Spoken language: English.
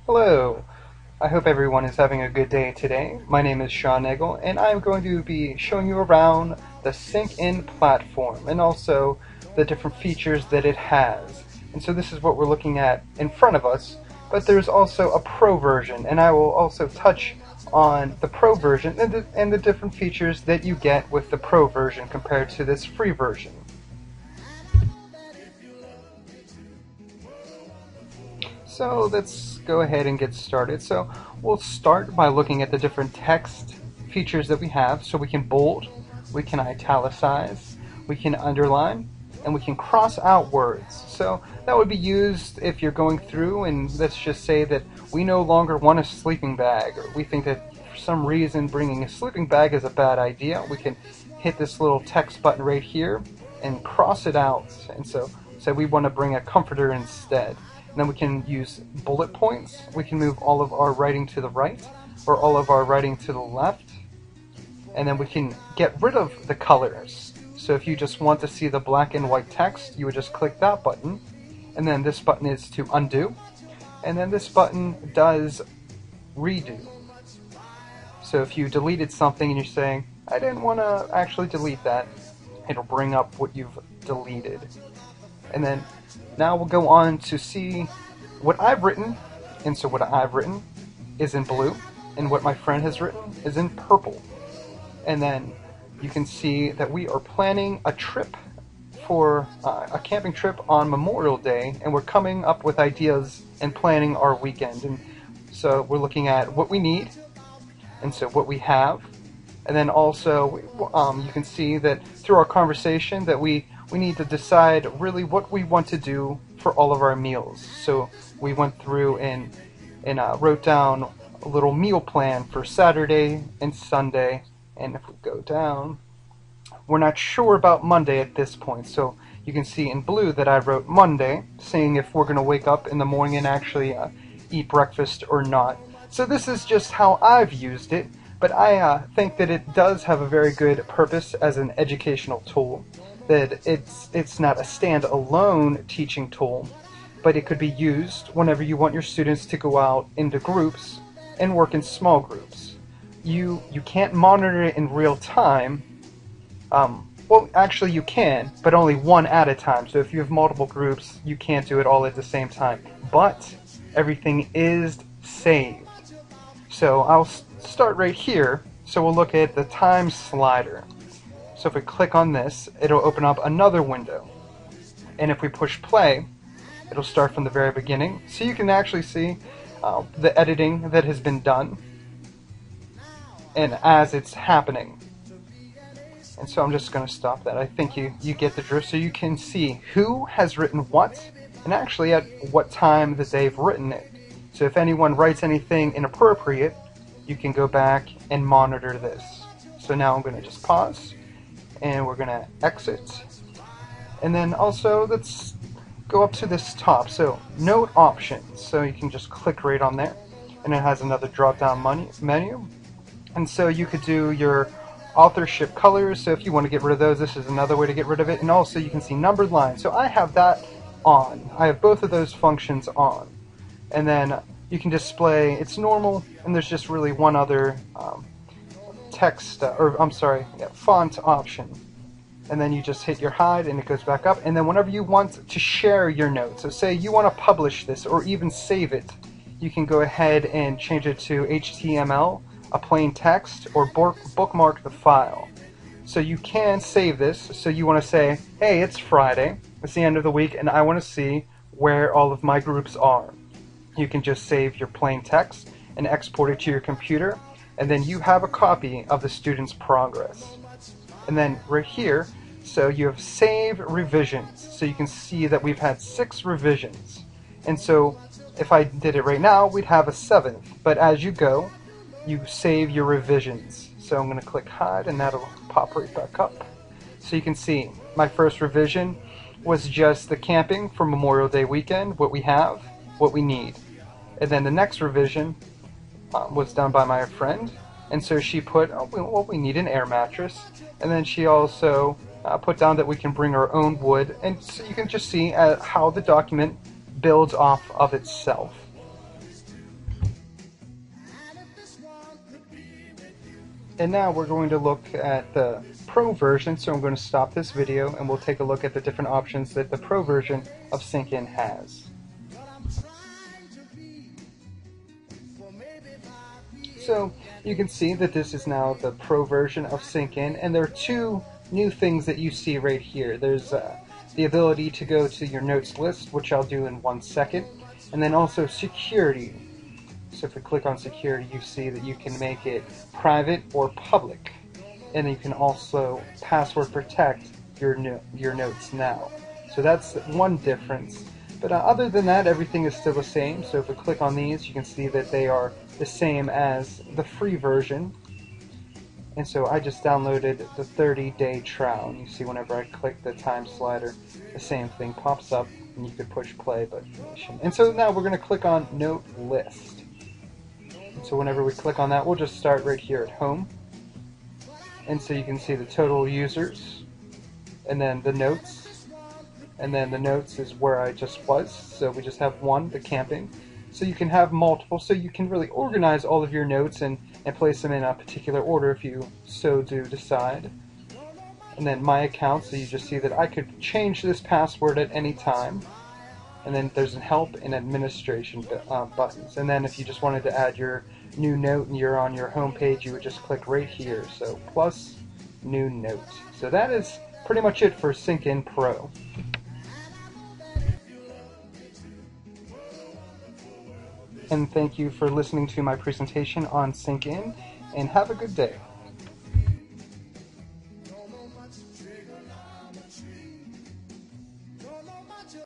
Hello! I hope everyone is having a good day today. My name is Nagle, and I'm going to be showing you around the sync-in platform and also the different features that it has. And so this is what we're looking at in front of us, but there's also a pro version, and I will also touch on the pro version and the different features that you get with the pro version compared to this free version. So let's go ahead and get started. So we'll start by looking at the different text features that we have. So we can bold, we can italicize, we can underline, and we can cross out words. So that would be used if you're going through and let's just say that we no longer want a sleeping bag, or we think that for some reason bringing a sleeping bag is a bad idea. We can hit this little text button right here and cross it out. And so we want to bring a comforter instead. And then we can use bullet points. We can move all of our writing to the right or all of our writing to the left. And then we can get rid of the colors. So if you just want to see the black and white text, you would just click that button. And then this button is to undo. And then this button does redo. So if you deleted something and you're saying, I didn't want to actually delete that, it'll bring up what you've deleted. And then now we'll go on to see what I've written. And so what I've written is in blue, and what my friend has written is in purple. And then you can see that we are planning a trip for a camping trip on Memorial Day, and we're coming up with ideas and planning our weekend. And so we're looking at what we need, and so what we have. And then also you can see that through our conversation that we need to decide really what we want to do for all of our meals. So we went through and wrote down a little meal plan for Saturday and Sunday. And if we go down, we're not sure about Monday at this point. So you can see in blue that I wrote Monday, saying if we're going to wake up in the morning and actually eat breakfast or not. So this is just how I've used it, but I think that it does have a very good purpose as an educational tool. That it's not a stand-alone teaching tool, but it could be used whenever you want your students to go out into groups and work in small groups. You can't monitor it in real time. Well, actually you can, but only one at a time. So if you have multiple groups, you can't do it all at the same time. But everything is saved. So I'll start right here. So we'll look at the time slider. So if we click on this, it'll open up another window. And if we push play, it'll start from the very beginning. So you can actually see the editing that has been done and as it's happening. And so I'm just going to stop that. I think you get the drift. So you can see who has written what and actually at what time that they've written it. So if anyone writes anything inappropriate, you can go back and monitor this. So now I'm going to just pause. And we're going to exit. And then also let's go up to this top. So note options. So you can just click right on there. And it has another drop down menu. And so you could do your authorship colors. So if you want to get rid of those, this is another way to get rid of it. And also you can see numbered lines. So I have that on. I have both of those functions on. And then you can display, it's normal, and there's just really one other font option. And then you just hit your hide and it goes back up. And then whenever you want to share your notes, so say you want to publish this or even save it, you can go ahead and change it to HTML, a plain text, or bookmark the file. So you can save this. So you want to say, hey, it's Friday, it's the end of the week, and I want to see where all of my groups are. You can just save your plain text and export it to your computer. And then you have a copy of the student's progress. And then right here, so you have save revisions. So you can see that we've had 6 revisions. And so if I did it right now, we'd have a 7th. But as you go, you save your revisions. So I'm going to click hide and that'll pop right back up. So you can see my first revision was just the camping for Memorial Day weekend, what we have, what we need. And then the next revision was done by my friend, and so she put, well, we need an air mattress, and then she also put down that we can bring our own wood, and so you can just see how the document builds off of itself. And now we're going to look at the Pro version, so I'm going to stop this video and we'll take a look at the different options that the Pro version of Sync-In has. So you can see that this is now the Pro version of Sync-In, and there are two new things that you see right here. There's the ability to go to your notes list, which I'll do in 1 second, and then also security. So if we click on security, you see that you can make it private or public, and you can also password protect your notes now. So that's one difference. But other than that, everything is still the same. So if we click on these, you can see that they are the same as the free version. And so I just downloaded the 30-day trial. And you see whenever I click the time slider, the same thing pops up, and you could push play button. And so now we're going to click on Note List. And so whenever we click on that, we'll just start right here at Home. And so you can see the total users, and then the notes. And then the notes is where I just was, so we just have one, the camping. So you can have multiple, so you can really organize all of your notes and place them in a particular order if you so do decide. And then my account, so you just see that I could change this password at any time. And then there's a help and administration buttons. And then if you just wanted to add your new note and you're on your home page, you would just click right here. So plus new note. So that is pretty much it for Sync-In Pro. And thank you for listening to my presentation on Sync-In, and have a good day.